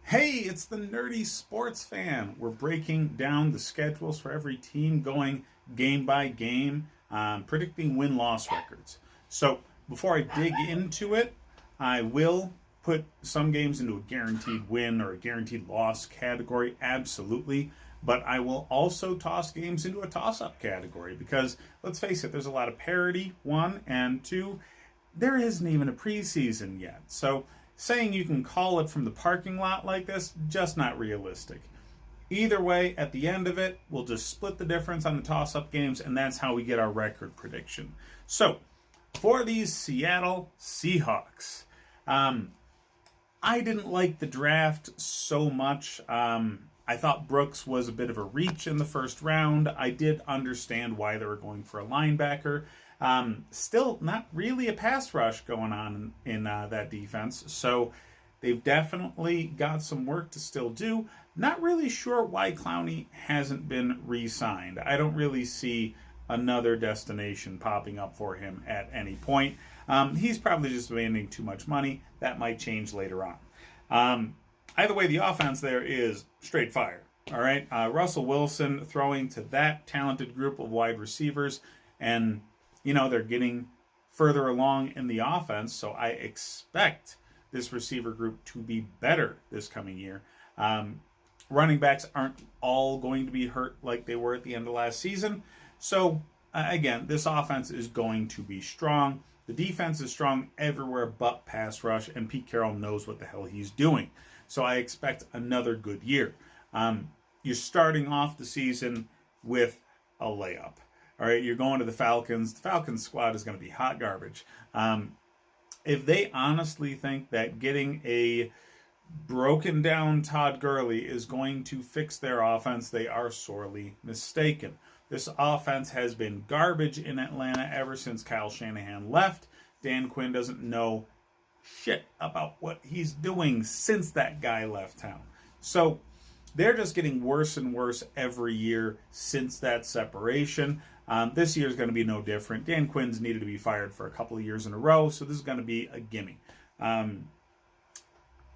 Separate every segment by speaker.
Speaker 1: Hey, it's the Nerdy Sports Fan. We're breaking down the schedules for every team, going game by game, predicting win-loss records. So before I dig into it, I will put some games into a guaranteed win or a guaranteed loss category, absolutely. But I will also toss games into a toss-up category because, let's face it, there's a lot of parity, one, and two, there isn't even a preseason yet. So saying you can call it from the parking lot like this, just not realistic. Either way, at the end of it, we'll just split the difference on the toss-up games, and that's how we get our record prediction. So, for these Seattle Seahawks, I didn't like the draft so much. I thought Brooks was a bit of a reach in the first round. I did understand why they were going for a linebacker. Still not really a pass rush going on in that defense. So they've definitely got some work to still do. Not really sure why Clowney hasn't been re-signed. I don't really see another destination popping up for him at any point. He's probably just demanding too much money. That might change later on. Either way, the offense there is straight fire. All right, Russell Wilson throwing to that talented group of wide receivers, and they're getting further along in the offense, so I expect this receiver group to be better this coming year. Running backs aren't all going to be hurt like they were at the end of last season. So, again, this offense is going to be strong. The defense is strong everywhere but pass rush, and Pete Carroll knows what the hell he's doing. So I expect another good year. You're starting off the season with a layup. All right, you're going to the Falcons. The Falcons squad is going to be hot garbage. If they honestly think that getting a broken down Todd Gurley is going to fix their offense, they are sorely mistaken. This offense has been garbage in Atlanta ever since Kyle Shanahan left. Dan Quinn doesn't know shit about what he's doing since that guy left town. So they're just getting worse and worse every year since that separation. This year is going to be no different. Dan Quinn's needed to be fired for a couple of years in a row, so this is going to be a gimme.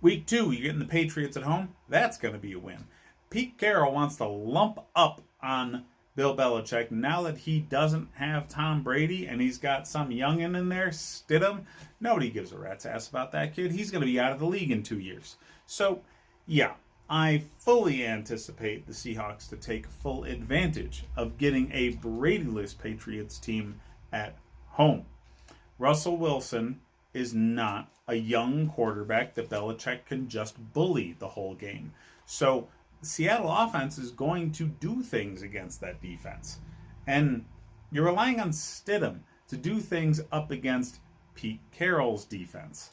Speaker 1: Week 2, you're getting the Patriots at home. That's going to be a win. Pete Carroll wants to lump up on Bill Belichick now that he doesn't have Tom Brady and he's got some youngin' in there, Stidham. Nobody gives a rat's ass about that kid. He's going to be out of the league in 2 years. So, yeah, I fully anticipate the Seahawks to take full advantage of getting a Brady-less Patriots team at home. Russell Wilson is not a young quarterback that Belichick can just bully the whole game. So the Seattle offense is going to do things against that defense. And you're relying on Stidham to do things up against Pete Carroll's defense.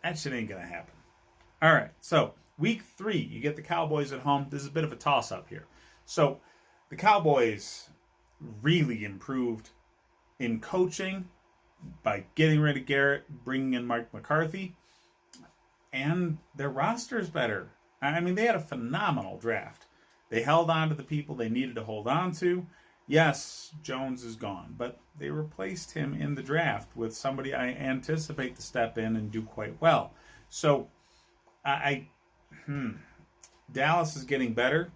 Speaker 1: That shit ain't going to happen. All right, so Week 3, you get the Cowboys at home. This is a bit of a toss-up here. So the Cowboys really improved in coaching by getting rid of Garrett, bringing in Mike McCarthy, and their roster is better. I mean, they had a phenomenal draft. They held on to the people they needed to hold on to. Yes, Jones is gone, but they replaced him in the draft with somebody I anticipate to step in and do quite well. So Dallas is getting better.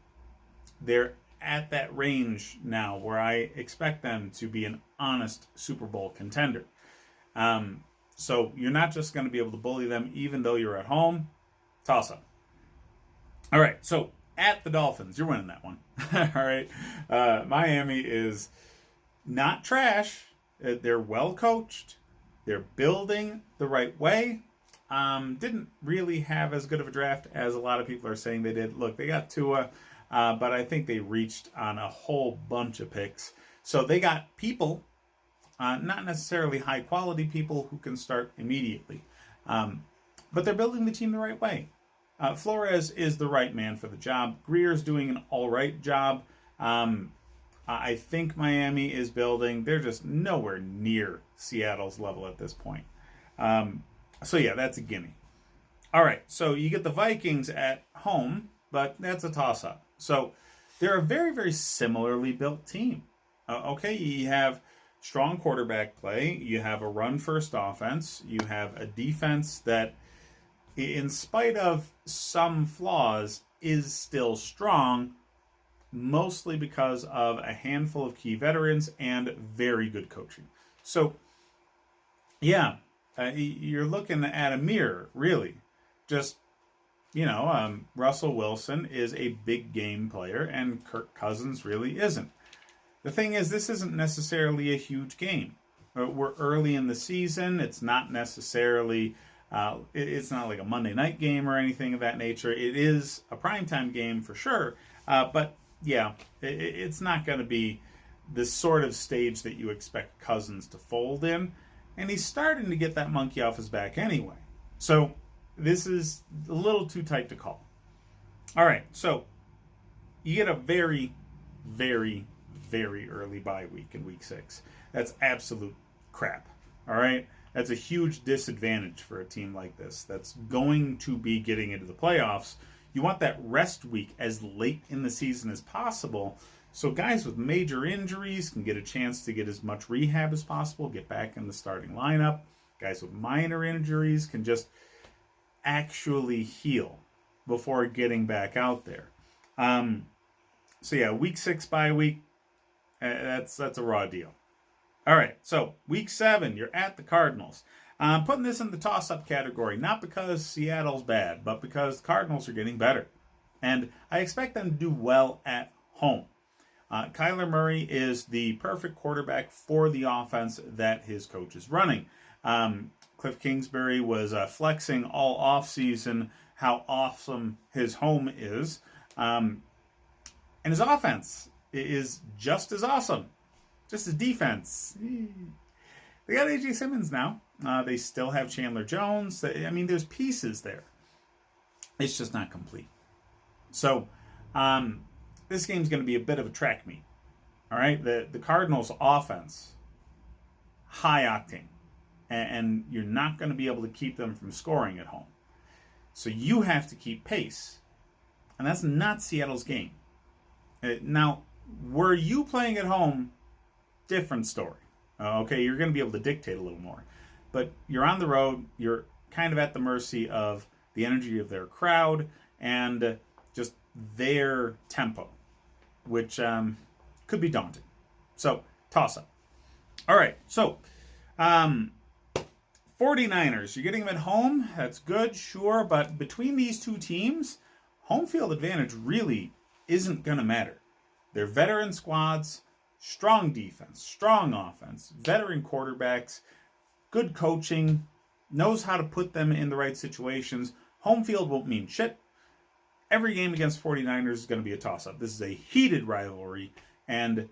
Speaker 1: They're at that range now where I expect them to be an honest Super Bowl contender. So you're not just going to be able to bully them even though you're at home. Toss up. All right, so at the Dolphins, you're winning that one. All right, Miami is not trash. They're well coached. They're building the right way. Didn't really have as good of a draft as a lot of people are saying they did. Look, they got Tua, but I think they reached on a whole bunch of picks. So they got people, not necessarily high-quality people who can start immediately. But they're building the team the right way. Flores is the right man for the job. Greer's doing an all right job. I think Miami is building. They're just nowhere near Seattle's level at this point. So, yeah, that's a gimme. All right, so you get the Vikings at home, but that's a toss-up. So they're a very, very similarly built team. Okay, you have strong quarterback play. You have a run-first offense. You have a defense that in spite of some flaws, is still strong, mostly because of a handful of key veterans and very good coaching. So, yeah, you're looking at a mirror, really. Just, Russell Wilson is a big game player, and Kirk Cousins really isn't. The thing is, this isn't necessarily a huge game. We're early in the season. It's not necessarily, it's not like a Monday night game or anything of that nature. It is a primetime game for sure. But yeah, it's not going to be the sort of stage that you expect Cousins to fold in. And he's starting to get that monkey off his back anyway. So this is a little too tight to call. All right, so you get a very, very, very early bye week in week 6. That's absolute crap. All right, that's a huge disadvantage for a team like this that's going to be getting into the playoffs. You want that rest week as late in the season as possible, so guys with major injuries can get a chance to get as much rehab as possible, get back in the starting lineup. Guys with minor injuries can just actually heal before getting back out there. So yeah, week 6 bye week, that's a raw deal. All right, so week 7, you're at the Cardinals. I'm putting this in the toss-up category, not because Seattle's bad, but because the Cardinals are getting better. And I expect them to do well at home. Kyler Murray is the perfect quarterback for the offense that his coach is running. Cliff Kingsbury was flexing all offseason how awesome his home is. And his offense is just as awesome. Just his defense. They got A.J. Simmons now. They still have Chandler Jones. I mean, there's pieces there. It's just not complete. So, this game's going to be a bit of a track meet. All right? The Cardinals' offense, high octane. And you're not going to be able to keep them from scoring at home. So you have to keep pace. And that's not Seattle's game. Now, were you playing at home? Different story. Okay, you're going to be able to dictate a little more. But you're on the road. You're kind of at the mercy of the energy of their crowd and just their tempo, which could be daunting. So, toss up. All right, so 49ers, you're getting them at home. That's good, sure. But between these two teams, home field advantage really isn't going to matter. They're veteran squads, strong defense, strong offense, veteran quarterbacks, good coaching, knows how to put them in the right situations. Home field won't mean shit. Every game against 49ers is going to be a toss-up. This is a heated rivalry, and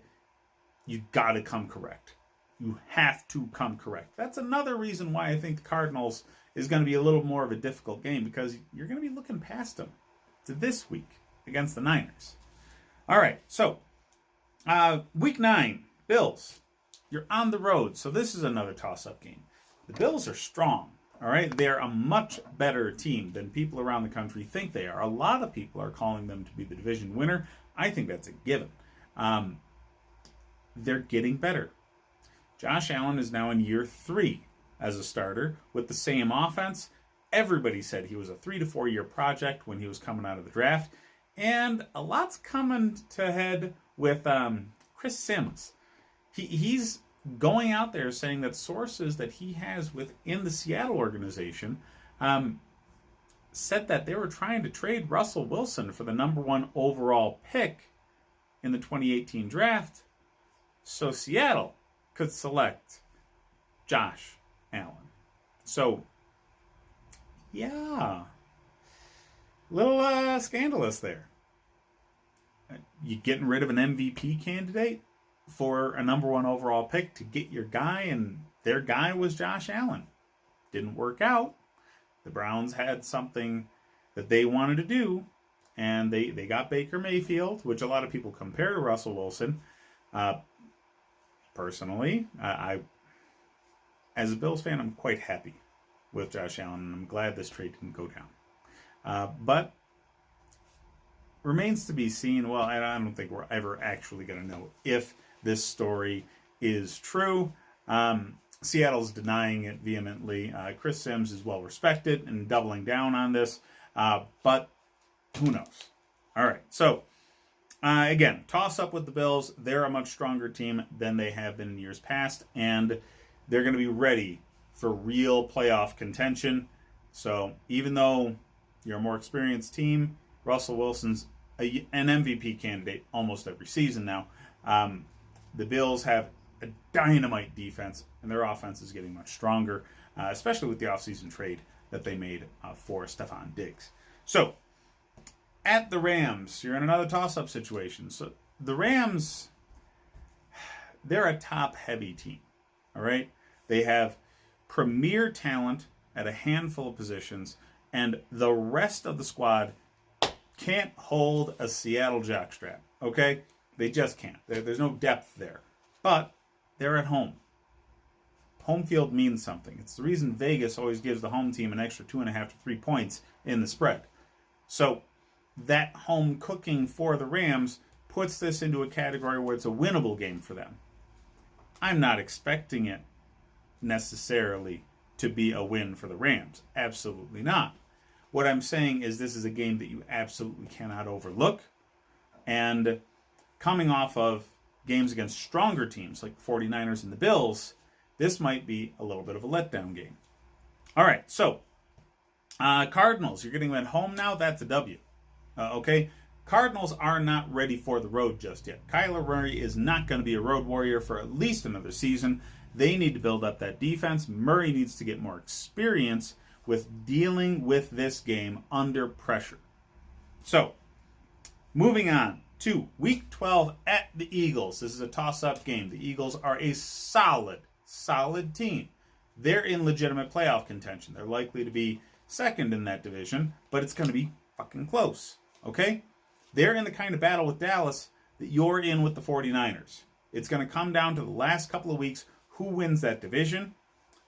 Speaker 1: you got to come correct. You have to come correct. That's another reason why I think the Cardinals is going to be a little more of a difficult game, because you're going to be looking past them to this week against the Niners. All right, so week 9, Bills. You're on the road, so this is another toss-up game. The Bills are strong, all right? They're a much better team than people around the country think they are. A lot of people are calling them to be the division winner. I think that's a given. They're getting better. Josh Allen is now in year 3 as a starter with the same offense. Everybody said he was a 3 to 4 year project when he was coming out of the draft. And a lot's coming to head with Chris Sims. He's going out there saying that sources that he has within the Seattle organization said that they were trying to trade Russell Wilson for the number 1 overall pick in the 2018 draft. So Seattle could select Josh Allen. So, yeah, little scandalous there. You getting rid of an MVP candidate for a number 1 overall pick to get your guy, and their guy was Josh Allen. Didn't work out. The Browns had something that they wanted to do, and they got Baker Mayfield, which a lot of people compare to Russell Wilson. Personally, I as a Bills fan, I'm quite happy with Josh Allen, and I'm glad this trade didn't go down. But remains to be seen. Well, I don't think we're ever actually going to know if this story is true. Seattle's denying it vehemently. Chris Sims is well respected and doubling down on this, but who knows? All right, so again, toss up with the Bills. They're a much stronger team than they have been in years past, and they're going to be ready for real playoff contention. So even though you're a more experienced team, Russell Wilson's an MVP candidate almost every season now. The Bills have a dynamite defense, and their offense is getting much stronger, especially with the offseason trade that they made for Stephon Diggs. So, at the Rams, you're in another toss-up situation. So, the Rams, they're a top-heavy team, all right? They have premier talent at a handful of positions, and the rest of the squad can't hold a Seattle jockstrap, okay? They just can't. There's no depth there. But they're at home. Home field means something. It's the reason Vegas always gives the home team an extra 2.5 to 3 points in the spread. So that home cooking for the Rams puts this into a category where it's a winnable game for them. I'm not expecting it necessarily to be a win for the Rams. Absolutely not. What I'm saying is this is a game that you absolutely cannot overlook. And coming off of games against stronger teams like the 49ers and the Bills, this might be a little bit of a letdown game. All right, so Cardinals, you're getting them at home now. That's a W. Okay? Cardinals are not ready for the road just yet. Kyler Murray is not going to be a road warrior for at least another season. They need to build up that defense. Murray needs to get more experience with dealing with this game under pressure. So, moving on to Week 12 at the Eagles. This is a toss-up game. The Eagles are a solid team. They're in legitimate playoff contention. They're likely to be second in that division, but it's going to be fucking close, okay? They're in the kind of battle with Dallas that you're in with the 49ers. It's going to come down to the last couple of weeks who wins that division.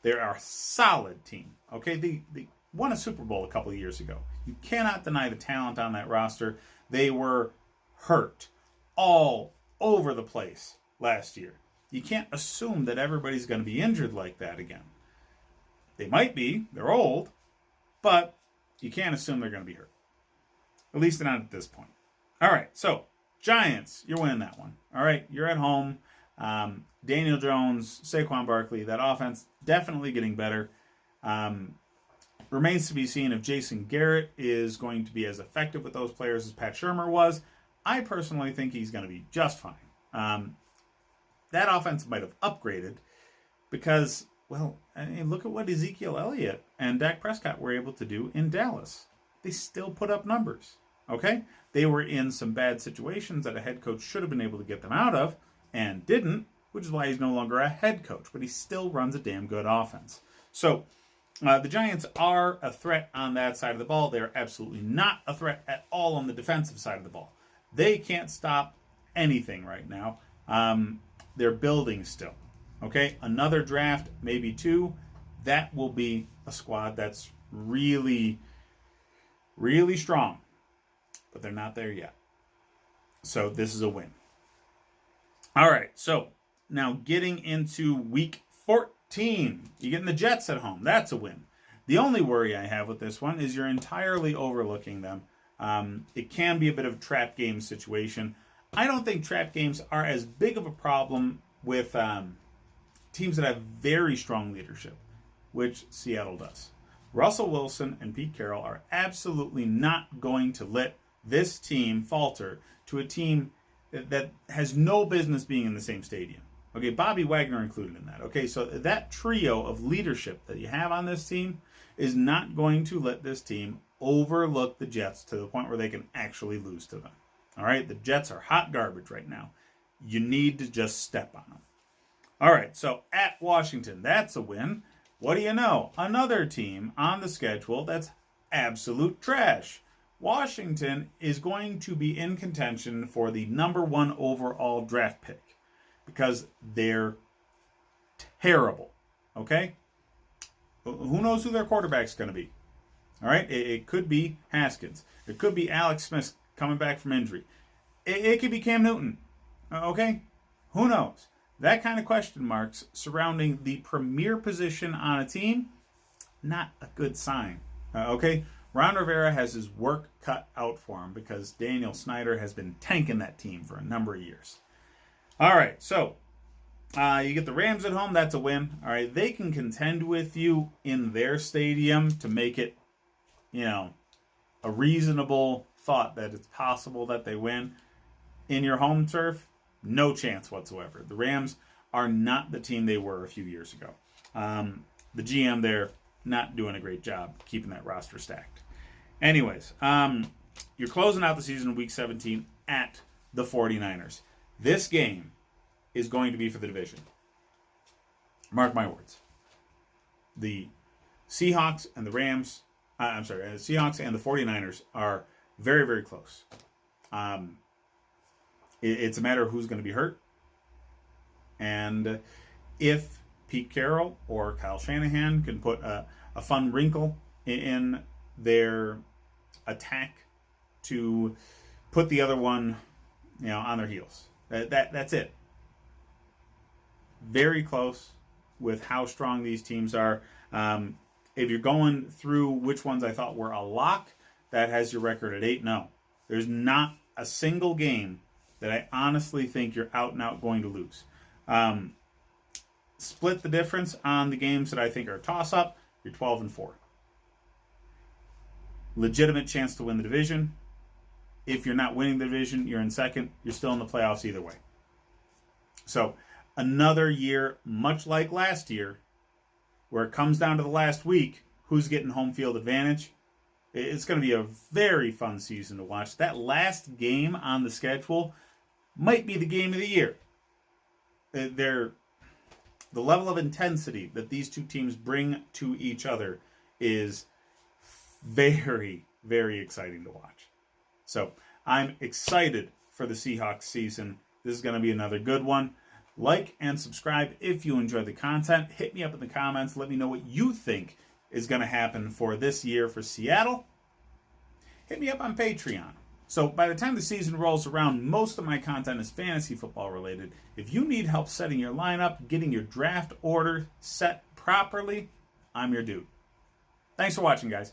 Speaker 1: They're a solid team, okay? They won a Super Bowl a couple of years ago. You cannot deny the talent on that roster. They were hurt all over the place last year. You can't assume that everybody's going to be injured like that again. They might be. They're old. But you can't assume they're going to be hurt. At least not at this point. All right, so Giants, you're winning that one. All right, you're at home. Daniel Jones, Saquon Barkley, that offense definitely getting better. Remains to be seen if Jason Garrett is going to be as effective with those players as Pat Shurmur was. I personally think he's going to be just fine. That offense might have upgraded because, well, I mean, look at what Ezekiel Elliott and Dak Prescott were able to do in Dallas. They still put up numbers, okay? They were in some bad situations that a head coach should have been able to get them out of and didn't, which is why he's no longer a head coach, but he still runs a damn good offense. So the Giants are a threat on that side of the ball. They're absolutely not a threat at all on the defensive side of the ball. They can't stop anything right now. They're building still. Okay, another draft, maybe two. That will be a squad that's really, really strong. But they're not there yet. So this is a win. All right, so now getting into Week 14. You're getting the Jets at home. That's a win. The only worry I have with this one is you're entirely overlooking them. It can be a bit of a trap game situation. I don't think trap games are as big of a problem with teams that have very strong leadership, which Seattle does. Russell Wilson and Pete Carroll are absolutely not going to let this team falter to a team that has no business being in the same stadium. Okay, Bobby Wagner included in that. Okay, so that trio of leadership that you have on this team is not going to let this team overlook the Jets to the point where they can actually lose to them. All right, the Jets are hot garbage right now. You need to just step on them. All right, so at Washington, that's a win. What do you know? Another team on the schedule that's absolute trash. Washington is going to be in contention for the number 1 overall draft pick because they're terrible, okay? Who knows who their quarterback's going to be? All right, it could be Haskins. It could be Alex Smith coming back from injury. It could be Cam Newton, okay? Who knows? that kind of question marks surrounding the premier position on a team, not a good sign. Okay? Ron Rivera has his work cut out for him because Daniel Snyder has been tanking that team for a number of years. All right, so you get the Rams at home. That's a win. All right, they can contend with you in their stadium to make it, a reasonable thought that it's possible that they win. In your home turf, no chance whatsoever. The Rams are not the team they were a few years ago. The GM there not doing a great job keeping that roster stacked. Anyways, you're closing out the season in Week 17 at the 49ers. This game is going to be for the division. Mark my words. The Seahawks and the Rams, the Seahawks and the 49ers are very, very close. It's a matter of who's going to be hurt. And if Pete Carroll or Kyle Shanahan can put a fun wrinkle in their attack to put the other one, on their heels. That's it. Very close with how strong these teams are. If you're going through which ones I thought were a lock, that has your record at 8. No, there's not a single game that I honestly think you're out and out going to lose. Split the difference on the games that I think are a toss-up, you're 12-4. Legitimate chance to win the division. If you're not winning the division, you're in second. You're still in the playoffs either way. So another year, much like last year, where it comes down to the last week, who's getting home field advantage. It's going to be a very fun season to watch. That last game on the schedule might be the game of the year. The level of intensity that these two teams bring to each other is very, very exciting to watch. So I'm excited for the Seahawks season. This is going to be another good one. Like and subscribe if you enjoy the content. Hit me up in the comments. Let me know what you think is going to happen for this year for Seattle. Hit me up on Patreon. So by the time the season rolls around, most of my content is fantasy football related. If you need help setting your lineup, getting your draft order set properly, I'm your dude. Thanks for watching, guys.